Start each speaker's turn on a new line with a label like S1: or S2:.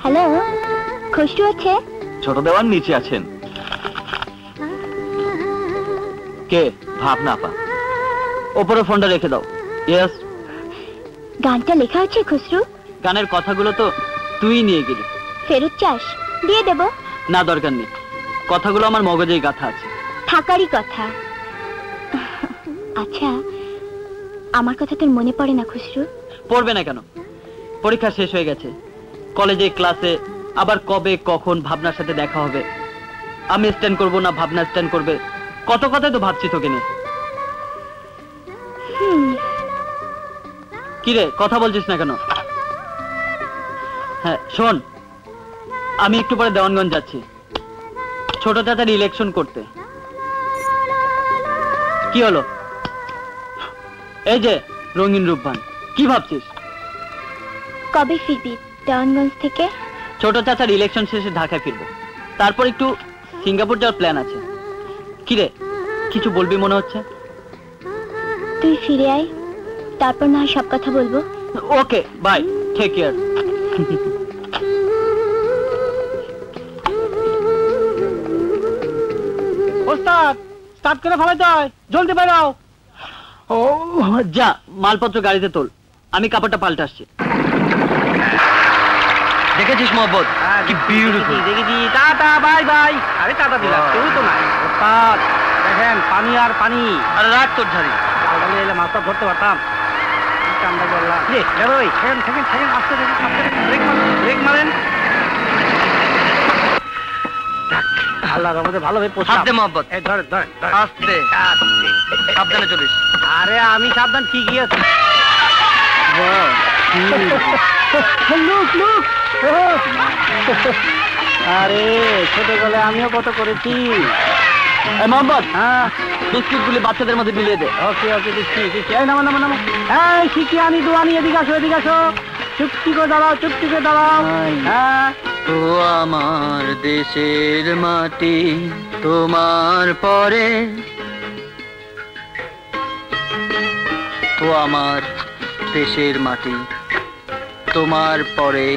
S1: Hello, Khasru আছে?
S2: ছোট দেওয়ান নিচে আছেন। কে? ভাবনা আপা। ওপরে ফোনটা রেখে দাও। ইয়েস।
S1: গানটা লেখা আছে খুশরু?
S2: গানের কথাগুলো তো তুই নিয়ে গেলি।
S1: ফেরত চাস? দিয়ে দেব।
S2: না, দরকার নেই, কথাগুলো আমার মগজেই গাথা আছে।
S1: থাকারই কথা। আচ্ছা, আমার কথা তোর মনে পড়ে না খুশরু?
S2: পড়বে না কেন? পরীক্ষা শেষ হয়ে গেছে, কলেজে ক্লাসে আবার কবে কখন ভাবনার সাথে দেখা হবে, আমি স্ট্যান্ড করবো না ভাবনা স্ট্যান্ড করবে, কত কথাই তো ভাবছি তোকে নিয়ে। কিরে, কথা বলছিস না কেন? হ্যাঁ শোন, আমি একটু পরে দেওয়ানগঞ্জ যাচ্ছি ছোট চাচার ইলেকশন করতে। কি হলো? এই যে রঙিন রূপবান, কি ভাবছিস?
S1: কবে ফিরবি দেওয়ানগঞ্জ থেকে?
S2: ছোট চাচার ইলেকশন শেষে ঢাকায় ফিরবো, তারপর একটু সিঙ্গাপুর যাওয়ার প্ল্যান আছে। কিরে, কিছু বলবি মনে হচ্ছে?
S1: তুই ফিরে আয়, তারপর না হয় সব কথা বলবো।
S2: ওকে, বাই, টেক কেয়ার। ওস্তাদ, স্টার্ট করে ফেলাইতে হয়, জলদি বেরাও। ও যা, মালপত্র গাড়িতে তোল, আমি কাপড়টা পাল্টে আসছি। দেখেছিস মোহাম্মদ, কি বিউটিফুল।
S3: দেখেছি, টাটা বাই বাই। আরে টাটা দিলাম, কেউ তো নাই। ওস্তাদ দেখেন, পানি আর পানি।
S2: আরে রাখ তোর ঝাড়ি,
S3: ডালে এলে মাছটা ধরতে পারতাম। কামটা করলাম রে, বেরোই। সেকেন্ড সেকেন্ড সেকেন্ড, আস্তে দেখেন, ব্রেক মারেন, ব্রেক মারেন। আল্লাহর রহমতে ভালোভাবে পোষা দে মোহাম্মদ। এই ধরে ধরে
S2: আস্তে আস্তে, সাবধানে চলিস।
S3: আরে আমি সাবধান ঠিকই আছে। Look look. আরে ছোটবেলায় আমিও কত করেছি।
S2: মোহাম্মদ,
S3: হ্যাঁ,
S2: বিস্কুট গুলি বাচ্চাদের মধ্যে বিলিয়ে দে।
S3: ওকে ওকে, দিচ্ছি দিচ্ছি। এই নামো নামো নামো। এই শিখি আনি দোয়ানি, এদিকে আসো এদিকে আসো। চুপটি করে দাঁড়াও, চুপটি করে দাঁড়াও। হ্যাঁ,
S2: তো আমার দেশের মাটি তোমার পরে, তো আমার দেশের মাটি তোমার পরে।